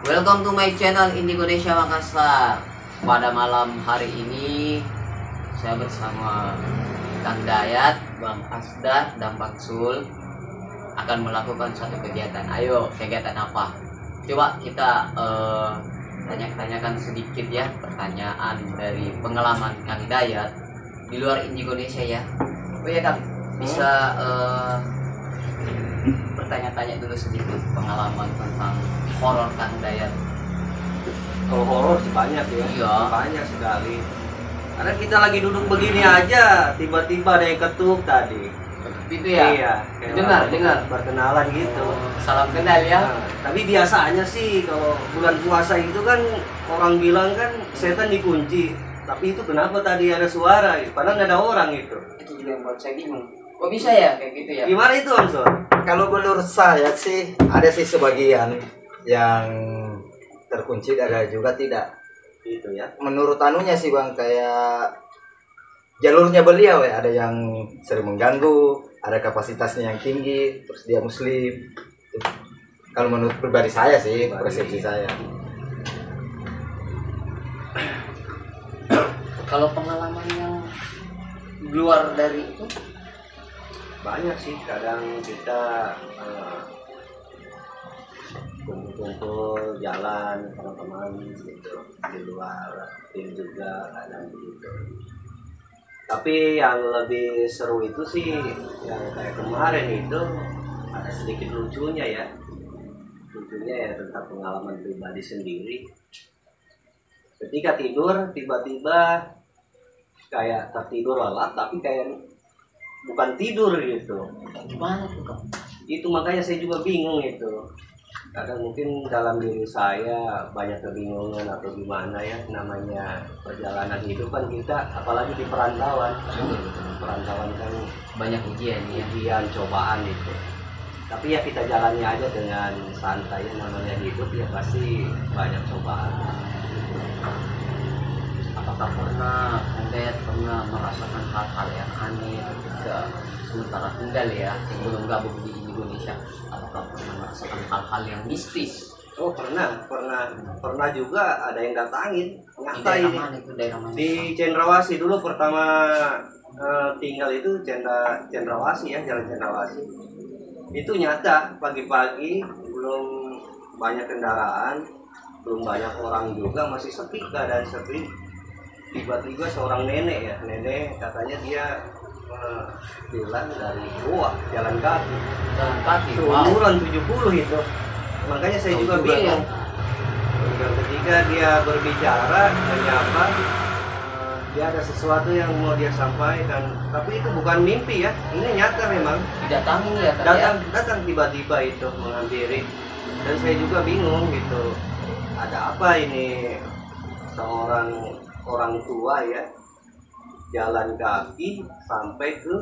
Welcome to my channel Indonesia Makassar. Pada malam hari ini saya bersama Kang Dayat, Bang Asdar, dan Pak Sul akan melakukan satu kegiatan. Ayo, kegiatan apa? Coba kita tanyakan sedikit ya, pertanyaan dari pengalaman Kang Dayat di luar Indonesia ya. Oh ya Kang, bisa bertanya-tanya dulu sedikit pengalaman tentang horor Kang Dayat. Kalau horor sih banyak ya, Iya. banyak sekali. Karena kita lagi duduk begini aja, tiba-tiba ada yang ketuk tadi. Itu ya? Iya. kayak Dengar. berkenalan gitu. Salam kenal ya. Nah, tapi biasanya sih kalau bulan puasa itu kan orang bilang kan setan dikunci. Tapi itu kenapa tadi ada suara? Padahal nggak ada orang itu. Itu juga yang buat saya bingung. Kok bisa ya kayak gitu ya? Gimana itu Om Sol? Kalau menurut saya sih ada sih sebagian yang terkunci, ada juga tidak. Gitu ya. Menurut anunya sih Bang, kayak jalurnya beliau ya, ada yang sering mengganggu, ada kapasitasnya yang tinggi, terus dia muslim. Itu. Kalau menurut pribadi saya sih, persepsi saya. Kalau pengalaman yang di luar dari itu Banyak sih, kadang kita kumpul-kumpul jalan teman-teman gitu di luar tim juga kadang begitu. Tapi yang lebih seru itu sih yang kayak kemarin itu ada sedikit lucunya ya, ya tentang pengalaman pribadi sendiri. Ketika tidur tiba-tiba kayak tertidur lelap tapi kayak bukan tidur gitu. gimana tuh Kang? Itu makanya saya juga bingung itu. Kadang mungkin dalam diri saya banyak kebingungan atau gimana ya, namanya perjalanan hidup kan kita, apalagi di perantauan. Perantauan kan Banyak ujian ya. ujian, cobaan itu. Tapi ya kita jalani aja dengan santai, namanya hidup ya pasti banyak cobaan. Apakah pernah Kang Dayat pernah merasakan hal-hal yang aneh ketika sementara tinggal ya sebelum gabung di Indonesia? Apakah pernah merasakan hal-hal yang mistis? Oh pernah juga ada yang datangin. Di Nyata daerah ini mana itu, daerah mana? di Cendrawasih dulu pertama tinggal itu Cendrawasih ya, jalan Cendrawasih. Itu nyata pagi-pagi belum banyak kendaraan, belum banyak orang juga, masih sepi, keadaan sepi. Tiba-tiba seorang nenek katanya dia bilang dari goa jalan kaki. Jalan kaki. Wow. Seumuran 70 itu. Makanya saya juga Juga bingung. Dan ketika dia berbicara menyapa, dia ada sesuatu yang mau dia sampaikan. Tapi itu bukan mimpi ya, ini nyata memang. Didatangi ya Kang Dayat? Datang tiba-tiba itu menghampiri. Dan saya juga bingung gitu. Ada apa ini, seorang orang tua ya jalan kaki sampai ke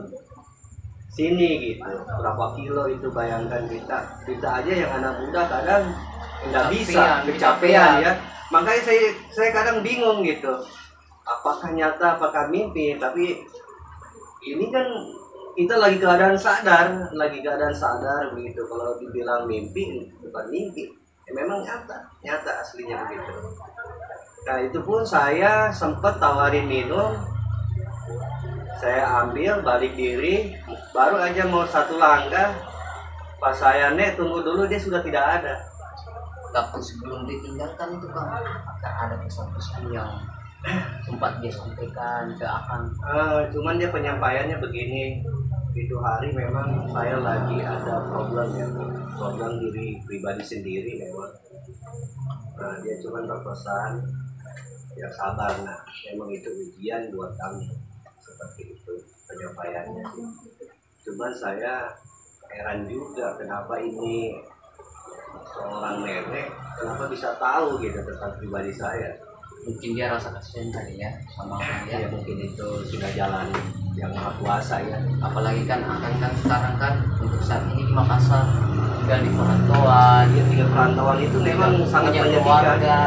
sini gitu, berapa kilo itu, bayangkan kita aja yang anak muda kadang nggak bisa, kecapean ya. Makanya saya kadang bingung gitu, apakah nyata apakah mimpi. Tapi ini kan kita lagi keadaan sadar begitu. Kalau dibilang mimpi bukan mimpi, ya memang nyata aslinya begitu. Nah itu pun saya sempat tawarin minum, saya ambil balik diri, baru aja mau satu langkah, pas saya tunggu dulu, dia sudah tidak ada. Tapi sebelum ditinggalkan itu Kang, apakah ada pesan-pesan yang sempat dia sampaikan ke Akang? Cuman dia penyampaiannya begini, itu hari memang saya lagi ada problem diri pribadi sendiri memang. Nah dia cuman berpesan ya sabar, nah memang itu ujian buat kamu, seperti itu penyampaiannya. Cuman saya heran juga kenapa ini seorang nenek kenapa bisa tahu gitu tentang pribadi saya. Mungkin dia rasa kasihan kali ya sama Akang Ya ya. mungkin itu sudah jalan yang maha kuasa ya. Apalagi kan Akang kan sekarang kan untuk saat ini di Makassar tinggal di perantauan. Dia tinggal perantauan itu memang sangat punya menyedihkan. keluarga.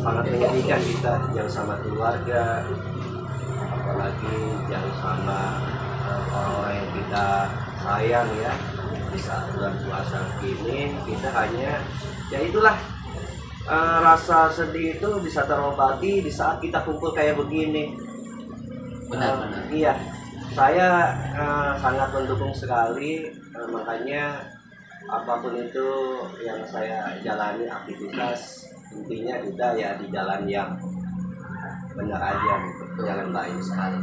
Sangat menyedihkan kita jauh sama keluarga, apalagi jauh sama orang yang kita sayang ya. Di saat bulan puasa gini kita hanya ya itulah rasa sedih itu bisa terobati di saat kita kumpul kayak begini. Benar-benar. Iya, saya sangat mendukung sekali, makanya apapun itu yang saya jalani aktivitas, intinya kita ya di jalan yang benar aja gitu, jalan baik sekali.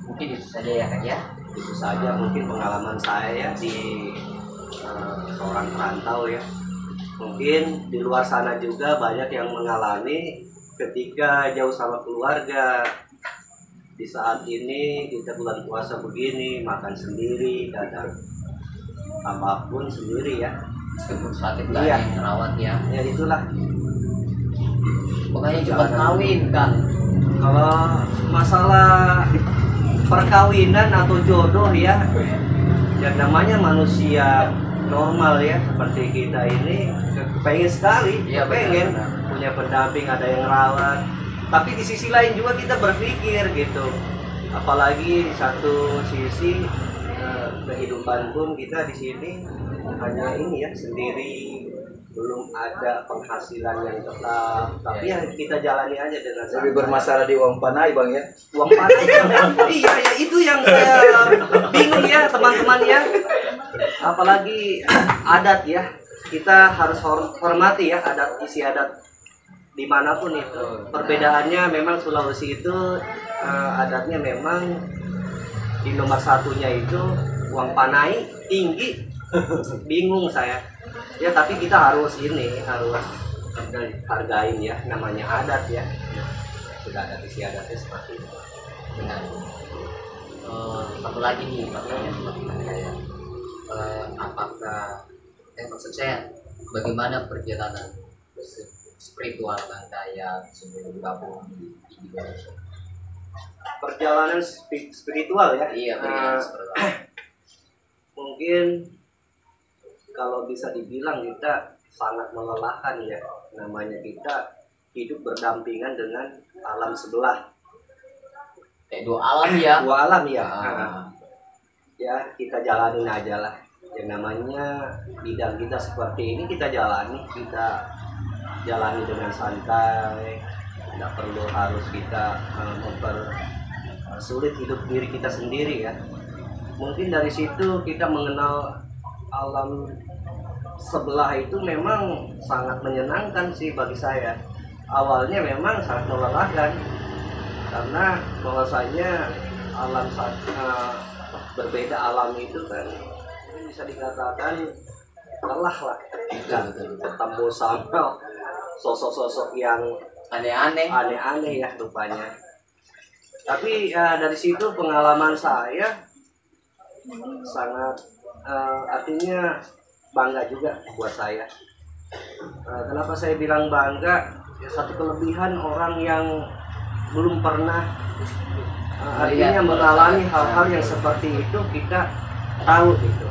Mungkin itu saja ya Kak ya. Itu saja mungkin pengalaman saya di seorang perantau ya. Mungkin di luar sana juga banyak yang mengalami ketika jauh sama keluarga. Di saat ini kita bulan puasa begini, makan sendiri, kadang apapun sendiri ya. Meskipun sakit nggak Iya. ada yang merawat ya. Ya itulah. Pokoknya cepat kawin kan. Kalau masalah perkawinan atau jodoh ya, yang namanya manusia normal ya seperti kita ini pengen sekali, Iya, pengen benar-benar. punya pendamping, ada yang rawat. Tapi di sisi lain juga kita berpikir gitu, apalagi di satu sisi kehidupan pun kita di sini hanya ini ya sendiri, belum ada penghasilan yang tetap, tapi ya kita jalani aja dengan Lebih santai. bermasalah di uang panai bang ya. Uang panas. Iya ya, itu yang saya bingung ya teman-teman ya, apalagi adat ya, kita harus hormati ya adat istiadat dimanapun itu. Perbedaannya memang Sulawesi itu adatnya memang di nomor satunya itu uang panai tinggi. Bingung saya ya, tapi kita harus hargain ya, namanya adat ya, sudah ada istiadatnya seperti itu. Benar. Satu lagi nih pertanyaan seperti saya. Apakah maksud saya bagaimana perjalanan spiritual Kang Dayat sebelum gabung di Indonesia? Perjalanan spiritual ya. Iya, perjalanan spiritual. Mungkin kalau bisa dibilang kita sangat melelahkan ya, namanya kita hidup berdampingan dengan alam sebelah, Kayak dua alam ya. dua alam ya. Ah. Ya kita jalanin aja lah, yang namanya bidang kita seperti ini, kita jalani dengan santai, tidak perlu harus kita mempersulit hidup diri kita sendiri ya. Mungkin dari situ kita mengenal alam sebelah itu memang sangat menyenangkan sih bagi saya. Awalnya memang sangat melelahkan karena bahwasanya alam berbeda alam itu kan bisa dikatakan lelah lah ketika ketemu sama sosok-sosok yang Aneh-aneh. aneh-aneh ya rupanya. Tapi dari situ pengalaman saya sangat artinya bangga juga buat saya. Kenapa saya bilang bangga? Ya, satu kelebihan orang yang belum pernah artinya mengalami hal-hal yang seperti itu, kita tahu gitu.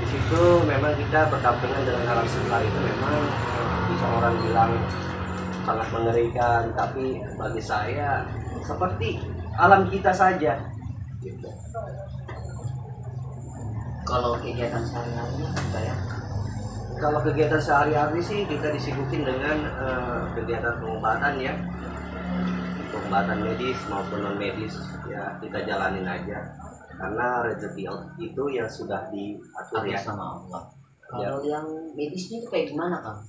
Di situ memang kita berdampingan dengan alam sebelah itu memang bisa orang bilang sangat mengerikan, tapi bagi saya seperti alam kita saja gitu. Kalau kegiatan sehari-hari saya Kalau kegiatan sehari-hari sih kita disibukin dengan kegiatan pengobatan ya, pengobatan medis maupun non medis ya, kita jalanin aja karena rezeki itu yang sudah diatur ya. sama Allah. Kalau yang medisnya itu kayak gimana Kang?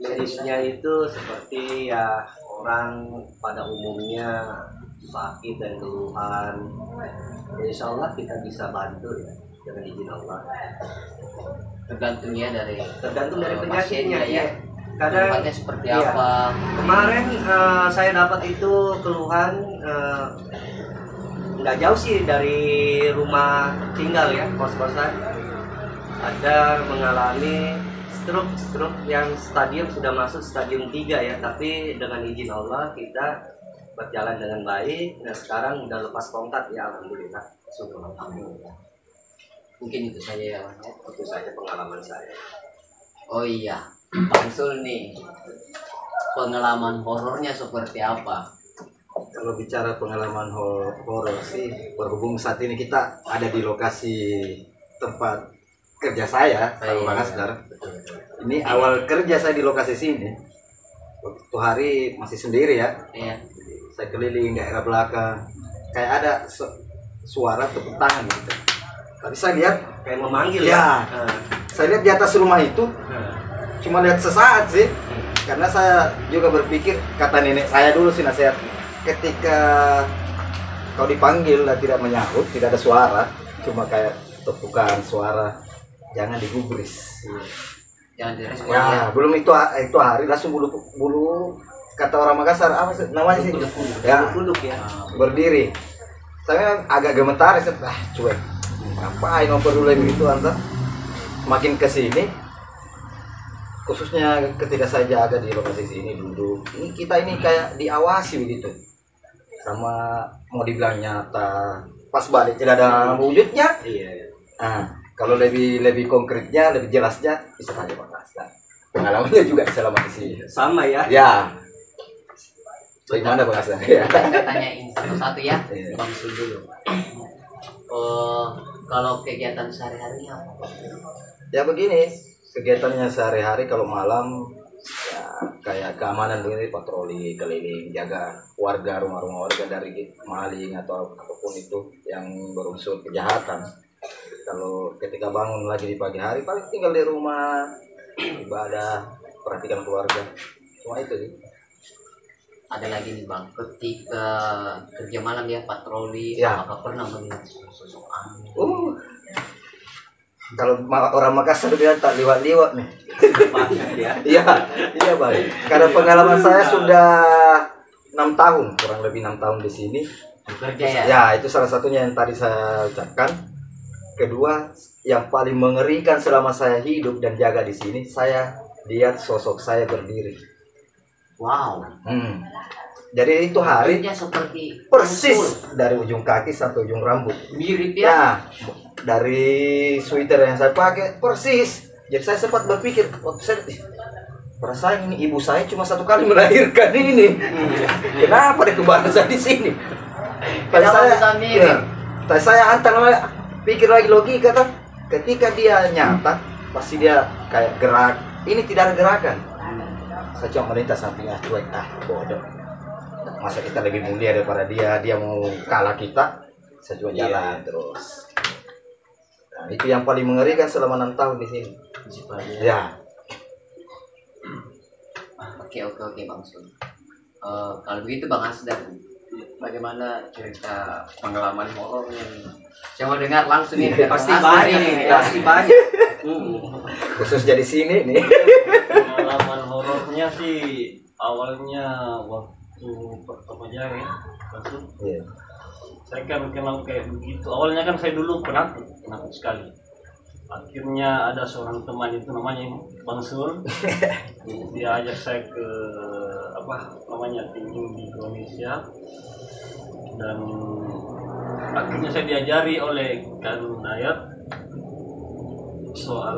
Medisnya itu seperti ya orang pada umumnya sakit dan keluhan, ya, insya Allah kita bisa bantu ya dengan izin Allah. Tergantung ya dari Penyakitnya pasiennya ya. ya. Kadang Keluhannya seperti iya. apa? Kemarin saya dapat itu keluhan nggak jauh sih dari rumah tinggal ya, kos-kosan. Ada mengalami stroke yang stadium sudah masuk stadium 3 ya, tapi dengan izin Allah kita berjalan dengan baik. Nah sekarang udah lepas kontak ya, alhamdulillah. Alhamdulillah. Mungkin itu saja ya. Itu saja pengalaman saya. Oh iya, Bang Sul nih, pengalaman horornya seperti apa? Kalau bicara pengalaman horor sih, berhubung saat ini kita ada di lokasi tempat kerja saya Saya, sama Bang Asdar. Ini awal kerja saya di lokasi sini. Waktu hari masih sendiri ya. Iya. Saya keliling daerah belakang. Kayak ada suara tepuk tangan gitu. Tapi saya lihat Kayak memanggil ya. Saya lihat di atas rumah itu cuma lihat sesaat sih. Karena saya juga berpikir, kata nenek saya dulu sih nasihat, ketika kau dipanggil dan tidak menyahut, tidak ada suara, cuma kayak tepukan suara, jangan digubris. Jangan direspon ya. Ya, belum itu hari langsung bulu kata orang Makassar apa sih namanya sih? Ya, Kuduk ya. berdiri. Saya agak gemetar, cuek. Ngapain ngoper dulu begitu anta? Makin ke sini, khususnya ketika saya jaga di lokasi sini duduk, ini kita ini kayak diawasi begitu. Sama mau dibilang nyata, pas balik tidak ada wujudnya. Iya. Nah, kalau lebih konkretnya, lebih jelasnya bisa tanya Pak Asta. Pengalamannya juga selama di sini. Sama ya. Ya. Bagaimana Bang Asta? Ya. Kita tanyain satu-satu ya. Iya. Bang Sul dulu. Kalau kegiatan sehari-harinya apa? Ya begini, kegiatannya sehari-hari kalau malam ya kayak keamanan begini, patroli keliling, jaga warga, rumah-rumah warga dari maling atau apapun itu yang berunsur kejahatan. Kalau ketika bangun lagi di pagi hari paling tinggal di rumah, ibadah, perhatikan keluarga, cuma itu sih. Ada lagi nih Bang, ketika kerja malam ya patroli, Ya. apakah pernah melihat sosok aneh? Kalau orang Makassar bilang tak liwat-liwat nih. Ya. Iya, iya Bang. Karena pengalaman saya sudah 6 tahun, kurang lebih 6 tahun di sini. Bekerja ya? Ya, itu salah satunya yang tadi saya ucapkan. Kedua, yang paling mengerikan selama saya hidup dan jaga di sini, saya lihat sosok saya berdiri. Wow. Jadi itu hari Bentuknya seperti persis dari ujung kaki sampai ujung rambut. mirip ya. Ya, dari sweater yang saya pakai persis. Jadi saya sempat berpikir, waktu saya perasaan ini ibu saya cuma satu kali melahirkan ini. Kenapa ada kembaran saya di sini? Kenapa bisa mirip? Tapi saya hantar pikir lagi logika kan. Ketika dia nyata, pasti dia kayak gerak. Ini tidak ada gerakan. Saya cuma melintas samping cuek bodoh. Masa kita lebih mulia daripada dia mau kalah kita, saya cuma jalan terus. Nah, itu yang paling mengerikan selama 6 tahun di sini. Ya. Oke Bang Sul. Kalau begitu Bang Asdar, bagaimana cerita pengalaman horornya nih? Saya mau dengar langsung nih dari Pasti Bang Asdar banyak ini. nih, pasti banyak. Khusus jadi sini nih. Pengalaman horornya sih awalnya waktu pertama jaga langsung Iya. saya kan kenal kayak begitu. Awalnya kan saya dulu penakut sekali. Akhirnya ada seorang teman itu namanya Bang Sul. Dia ajak saya ke tinggi di Indonesia dan akhirnya saya diajari oleh Kang Dayat soal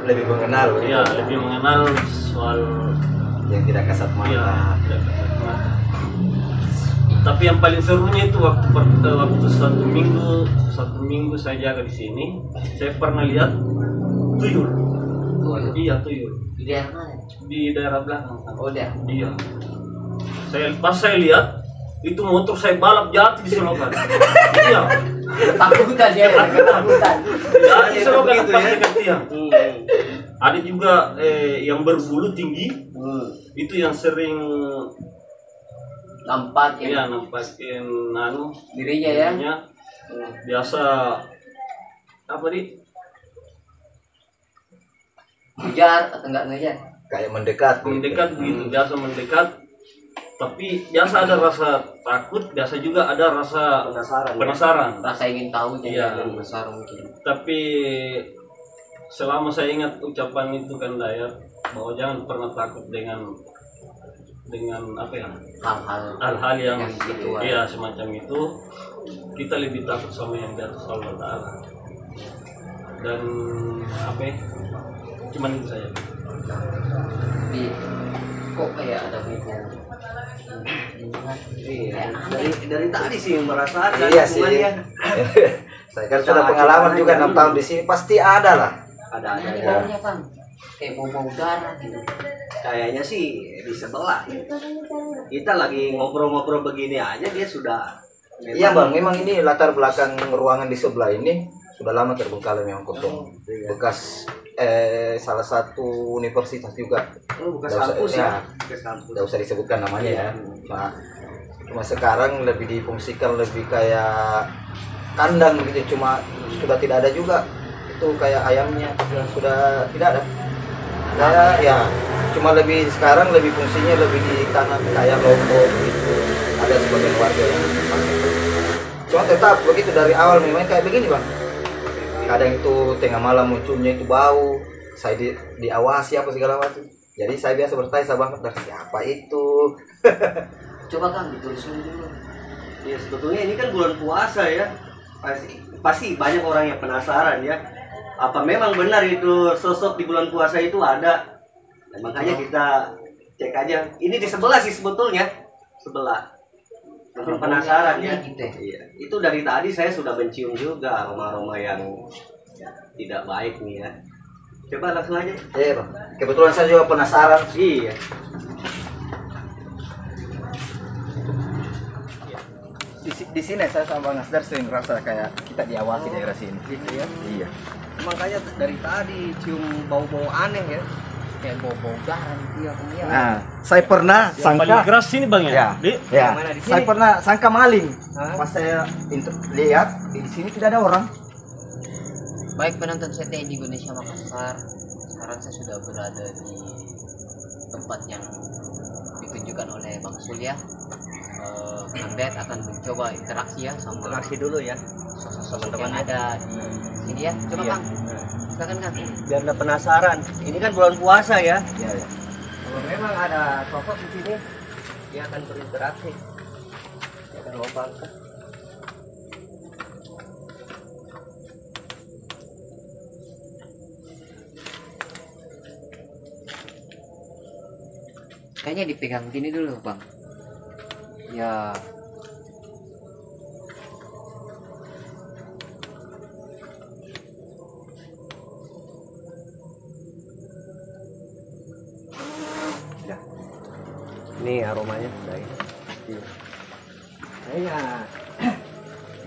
Lebih mengenal. ya lebih mengenal soal Yang tidak kasat mata. ya tidak kasat mata. Tapi yang paling serunya itu waktu satu minggu saya jaga di sini, saya pernah lihat tuyul. Iya tuyul Di daerah mana? di daerah belakang. Oh dia. Iya. Saya lihat itu motor saya balap jatuh di selokan. Iya. Ketakutan dia, ketakutan. Jatuh di selokan Gitu pas ya. dekat tiang. Ada juga yang berbulu tinggi. Itu yang sering Nampakin nampakin dirinya ya. dirinya. Biasa Ngejar atau enggak ngejar? Kayak mendekat. mendekat begitu, biasa mendekat. Tapi biasa ada rasa takut, biasa juga ada rasa penasaran. Rasa ingin tahu Iya. yang besar mungkin. Tapi selama saya ingat ucapan itu kan Dayat bahwa jangan pernah takut dengan hal-hal yang gitu. iya semacam itu. Kita lebih takut sama yang di atas Allah Ta'ala. Dan cuman itu saja. Kok kayak ada buku Iya, dari tadi sih yang merasakan Iya sih. cuman ya Saya kan sudah pengalaman juga 6 tahun di sini, pasti ada lah. Ada Ini ya. baunya Kang, kayak bau darah gitu. Kayaknya sih di sebelah. Kita lagi ngobrol-ngobrol begini aja dia sudah. Iya bang, memang ini latar belakang ruangan di sebelah ini sudah lama terbengkalai, memang kosong. Bekas salah satu universitas juga. Oh, bukan Nggak usah- kampus ya. ya. Bukan kampus. Tidak usah disebutkan namanya ya. Cuma sekarang lebih difungsikan lebih kayak kandang begitu, cuma sudah tidak ada juga. Itu kayak ayamnya sudah tidak ada. Kayak ya cuma lebih sekarang lebih fungsinya lebih di tanam kayak lombok gitu. Ada sebagian warga yang pakai. Cuma tetap begitu dari awal memang kayak begini bang. Kadang itu tengah malam munculnya itu bau, saya diawasi apa segala macam. Jadi saya biasa bertanya sama bang, dari siapa itu? Coba Kang ditulisin dulu. Ya sebetulnya ini kan bulan puasa ya. Pasti banyak orang yang penasaran ya. Apa memang benar itu sosok di bulan puasa itu ada? Nah, makanya kita cek aja. Ini di sebelah sih sebetulnya. Sebelah. Mungkin penasaran ya. Gitu. Iya. Itu dari tadi saya sudah mencium juga aroma-aroma yang tidak baik nih ya. Coba langsung aja. Iya bang. Kebetulan saya juga penasaran. Iya. Di sini saya sama Bang Asdar sering rasa kayak kita diawasi daerah sini. Gitu ya. Iya. Makanya dari tadi cium bau-bau aneh ya. Kayak bau darah gitu ya Kang. Nah, saya pernah Yang paling sangka. keras sini bang ya. Ya, Di? ya. Mana di sini? Saya pernah sangka maling. Hah? Pas saya lihat di sini tidak ada orang. Baik penonton CTI di Indonesia Makassar, sekarang saya sudah berada di tempat yang ditunjukkan oleh Bang Surya. Kang Dayat akan mencoba interaksi ya sama Interaksi dulu ya. sosok-sosok yang ada di sini ya. Coba Iya. Kang, silakan Kang. Biar anda penasaran. Ini kan bulan puasa ya. Ya, ya. Kalau memang ada sosok di sini, dia akan berinteraksi. Dia akan lompat. Kayaknya dipegang gini dulu Bang. Ya. Ya. Ini aromanya sudah ini. Iya. Kayaknya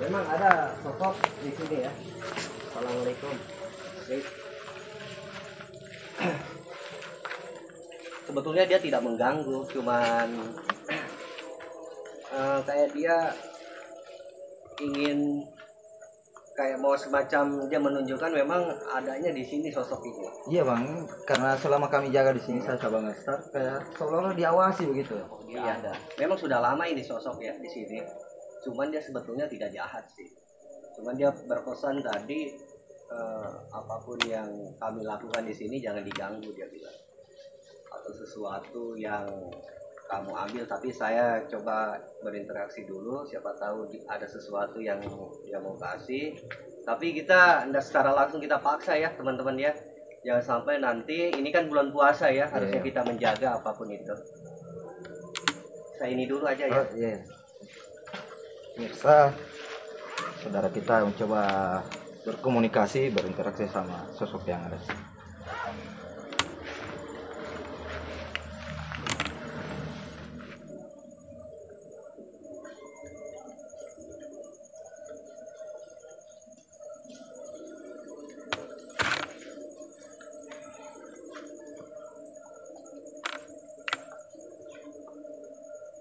memang ada sosok di sini ya. Assalamualaikum. Baik. Sebetulnya dia tidak mengganggu, cuman kayak dia ingin kayak mau semacam dia menunjukkan memang adanya di sini sosok ini. Iya bang, karena selama kami jaga di sini saya coba nge-start kayak seolah-olah diawasi begitu. Iya ada. Memang sudah lama ini sosok ya di sini. Cuman dia sebetulnya tidak jahat sih. Cuman dia berpesan tadi apapun yang kami lakukan di sini jangan diganggu dia bilang. Atau sesuatu yang kamu ambil, tapi saya coba berinteraksi dulu, siapa tahu ada sesuatu yang dia mau kasih. Tapi kita tidak secara langsung kita paksa ya teman-teman ya, jangan sampai nanti ini kan bulan puasa ya, harusnya kita menjaga apapun itu. Saya ini dulu aja ya. Oh, iya. Mirsa, saudara kita mencoba berkomunikasi, berinteraksi sama sosok yang ada.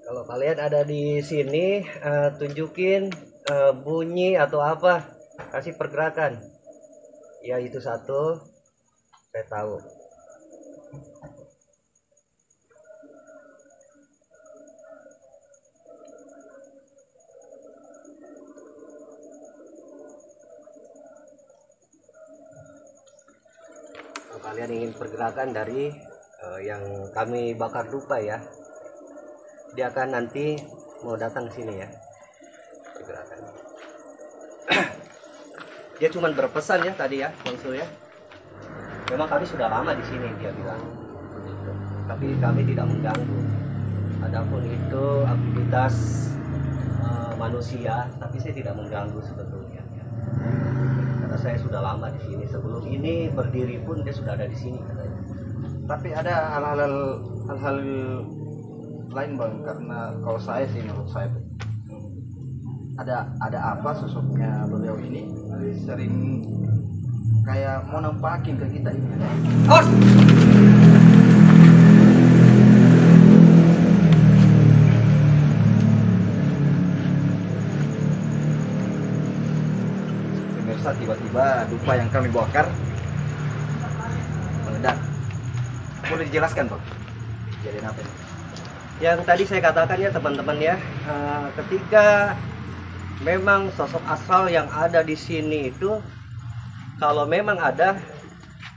Kalau kalian ada di sini, tunjukin bunyi atau apa, kasih pergerakan. Ya itu satu, saya tahu. Kalau kalian ingin pergerakan dari yang kami bakar dupa ya, dia akan nanti mau datang sini ya, pergerakan. Dia cuma berpesan ya tadi ya, konsul ya. Memang kami sudah lama di sini dia bilang, begitu. Tapi kami tidak mengganggu. Adapun itu aktivitas manusia, tapi saya tidak mengganggu sebetulnya. Karena saya sudah lama di sini. Sebelum ini berdiri pun dia sudah ada di sini katanya. Tapi ada hal-hal lain bang, karena kalau saya sih menurut saya tuh, ada apa sosoknya beliau ini sering kayak mau nampakin ke kita ini. Os! Pemirsa, tiba-tiba dupa yang kami bongkar meledak. Boleh dijelaskan bang? Jadi apa ini? Yang tadi saya katakan ya teman-teman ya, ketika memang sosok astral yang ada di sini itu, kalau memang ada,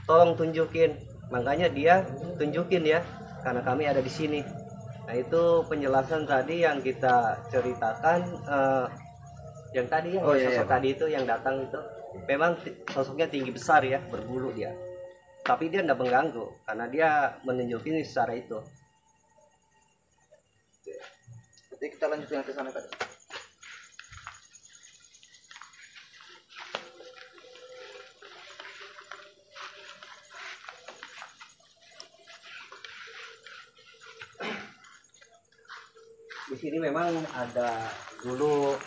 tolong tunjukin. Makanya dia tunjukin ya, karena kami ada di sini. Nah itu penjelasan tadi yang kita ceritakan, yang tadi ya, Oh, iya, sosok iya. tadi itu yang datang itu, memang sosoknya tinggi besar ya, berbulu dia. Tapi dia tidak mengganggu, karena dia menunjukin secara itu. Jadi kita lanjutkan ke sana tadi. Di sini memang ada dulu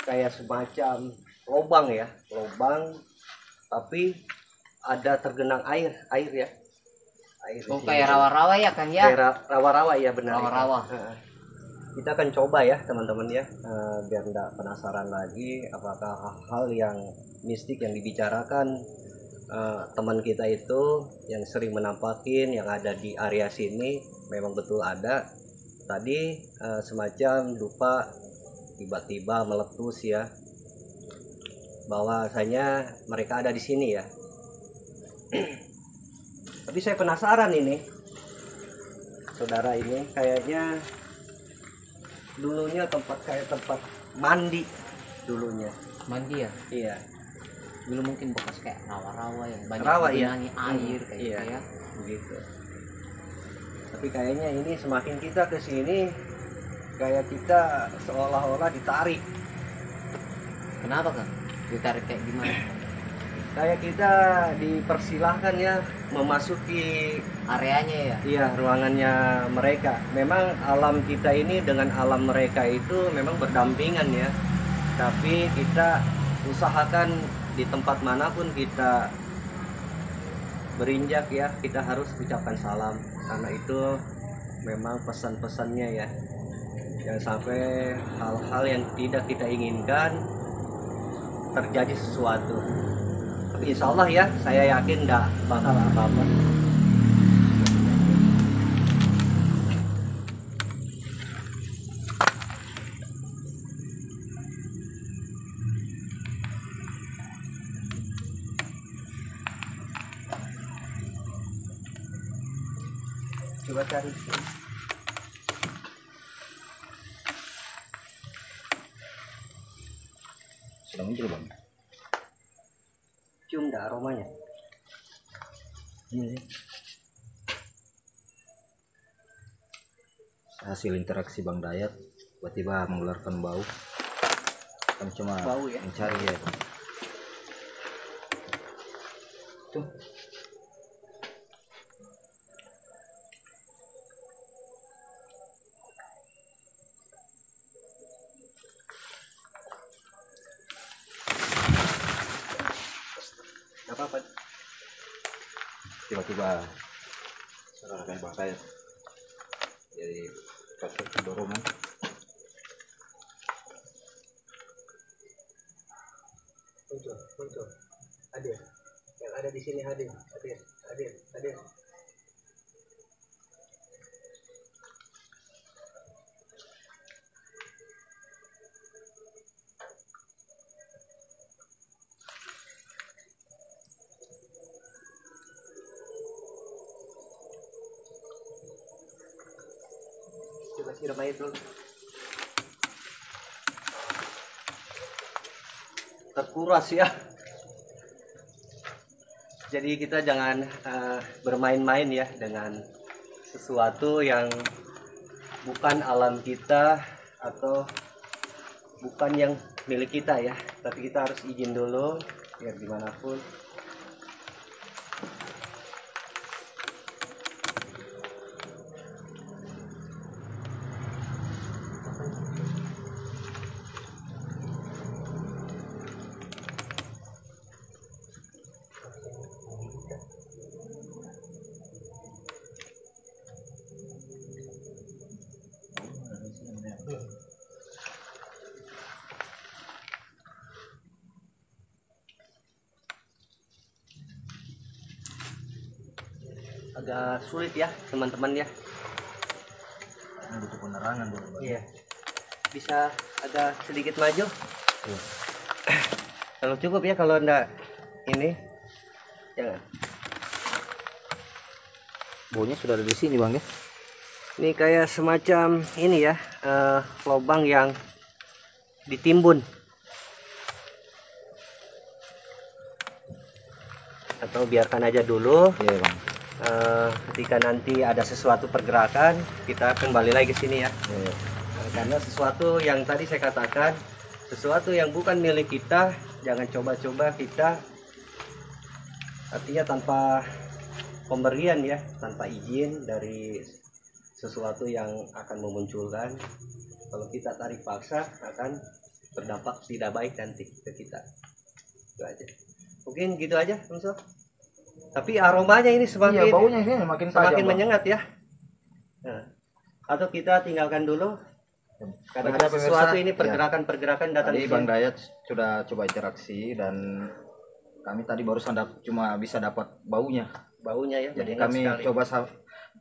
kayak semacam lubang ya, lubang, tapi ada tergenang air ya, air di Oh, sini. kayak rawa-rawa ya kan ya? Kayak rawa-rawa ya, benar. Rawa-rawa. Kita akan coba ya teman-teman ya, biar tidak penasaran lagi apakah hal-hal yang mistik yang dibicarakan teman kita itu yang sering menampakin yang ada di area sini memang betul ada. Tadi semacam dupa tiba-tiba meletus ya, bahwasanya mereka ada di sini ya. Tapi saya penasaran ini, saudara, ini kayaknya dulunya kayak tempat mandi dulunya. Mandi ya? Iya, Dulu mungkin bekas kayak rawa-rawa yang banyak Rawa, iya. menggenangi air kayak Iya. gitu ya. begitu. Tapi kayaknya ini semakin kita ke sini kayak kita seolah-olah ditarik. Kenapa kan? Ditarik kayak gimana? Kayak kita dipersilahkan ya memasuki Areanya ya? iya ruangannya mereka. Memang alam kita ini dengan alam mereka itu memang berdampingan ya. Tapi kita usahakan di tempat manapun kita berinjak ya, kita harus ucapkan salam, karena itu memang pesan-pesannya ya. Jangan sampai hal-hal yang tidak kita inginkan terjadi sesuatu. Tapi insya Allah ya, saya yakin nggak bakal apa-apa. Coba cari. Sudah muncul bang. Cium dah aromanya. Ini hasil interaksi Bang Dayat, tiba-tiba mengeluarkan bau. Kami cuma Bau ya? mencari ya. Tuh. Gak apa-apa. Tiba-tiba saudara kami Bang Dayat jadi kasih dorongan. Muncul. Hadir. Yang ada di sini hadir. Hadir. Coba siram air dulu. Terkuras ya. Jadi kita jangan bermain-main ya dengan sesuatu yang bukan alam kita atau bukan yang milik kita ya. Tapi kita harus izin dulu biar gimana pun. Agak sulit ya teman-teman ya. Butuh penerangan dulu, Bang. Iya. Bisa agak sedikit maju. Iya. Kalau cukup ya, kalau enggak ini jangan. Baunya sudah ada di sini, Bang ya. Ini kayak semacam ini ya, lubang yang ditimbun. Atau biarkan aja dulu. Iya, Bang. Ketika nanti ada sesuatu pergerakan, kita kembali lagi ke sini ya. Iya. Karena sesuatu yang tadi saya katakan, sesuatu yang bukan milik kita, jangan coba-coba kita, artinya tanpa pemberian ya, tanpa izin dari sesuatu yang akan memunculkan. Kalau kita tarik paksa akan berdampak tidak baik nanti ke kita. Itu aja. Mungkin gitu aja, Bang. Tapi aromanya ini semakin, Iya, baunya ini makin tajam, semakin Bang. menyengat ya. Nah, atau kita tinggalkan dulu karena Baiklah, ada sesuatu pemirsa. ini pergerakan-pergerakan datang Tadi ke Bang sini. Dayat sudah coba interaksi dan kami tadi barusan cuma bisa dapat baunya. Baunya ya. Jadi menyengat kami sekali. coba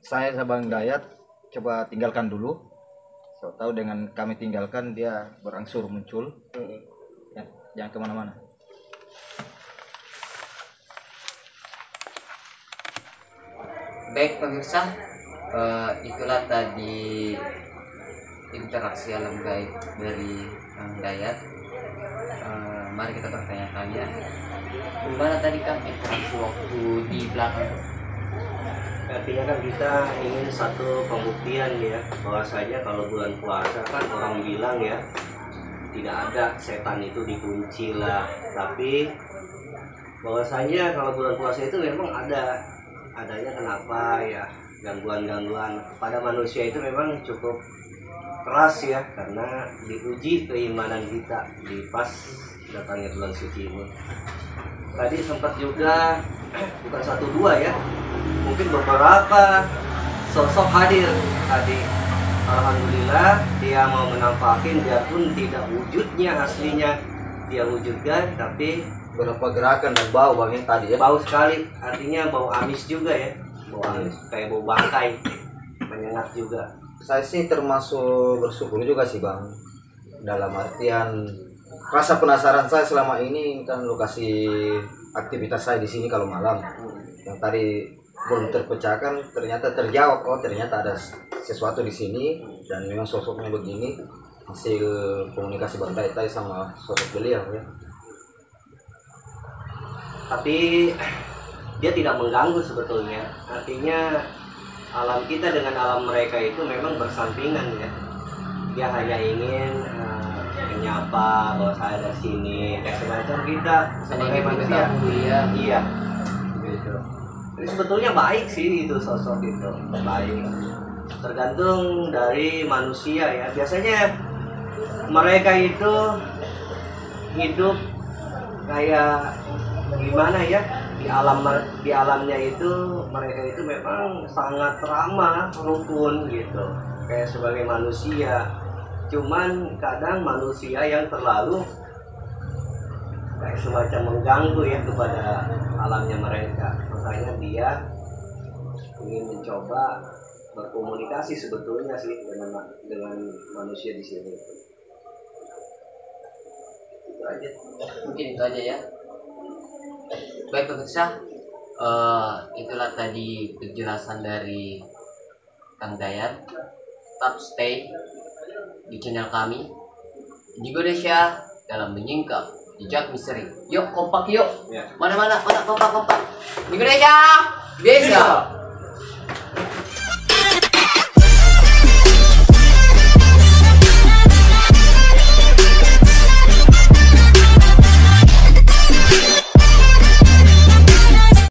saya sama Bang Dayat coba tinggalkan dulu. So tahu dengan kami tinggalkan dia berangsur muncul. Ya, jangan kemana-mana. Baik pemirsa, itulah tadi interaksi alam gaib dari Kang Dayat. Mari kita bertanya-tanya, gimana tadi Kang interaksi waktu di belakang? Artinya kan kita ingin satu pembuktian ya, bahwasanya kalau bulan puasa kan orang bilang ya, tidak ada setan itu dikunci lah. Tapi bahwasanya kalau bulan puasa itu memang adanya kenapa ya, gangguan-gangguan pada manusia itu memang cukup keras ya, karena diuji keimanan kita di pas datangnya bulan suci ini. Tadi sempat juga bukan satu dua ya, mungkin beberapa sosok hadir tadi. Alhamdulillah dia mau menampakin, biarpun tidak wujudnya aslinya dia wujudkan, tapi Berapa gerakan dan bau Bang yang tadi ya. bau sekali, artinya bau amis juga ya, bau amis kayak bau bangkai, menyengat juga. Saya sih termasuk bersyukur juga sih Bang. Dalam artian rasa penasaran saya selama ini kan lokasi aktivitas saya di sini kalau malam. Yang tadi belum terpecahkan ternyata terjawab, oh ternyata ada sesuatu di sini dan memang sosoknya begini, hasil komunikasi Bang Tai sama sosok beliau ya. Tapi dia tidak mengganggu sebetulnya, artinya alam kita dengan alam mereka itu memang bersampingan ya. Dia hanya ingin menyapa bahwa saya ada sini, kayak semacam kita sebagai manusia. Iya, gitu. Jadi sebetulnya baik sih itu sosok itu, baik. Tergantung dari manusia ya. Biasanya mereka itu hidup kayak gimana ya, di alamnya itu mereka itu memang sangat ramah, rukun gitu, kayak sebagai manusia. Cuman kadang manusia yang terlalu kayak semacam mengganggu ya kepada alamnya mereka. Makanya dia ingin mencoba berkomunikasi sebetulnya sih dengan manusia di sini. Itu aja. Mungkin itu aja ya. Baik pemirsa, itulah tadi penjelasan dari Kang Dayat. Tetap stay di channel kami Indonesia dalam menyingkap jejak misteri. Yuk kompak yuk. Ya. Mana kompak. Indonesia bisa.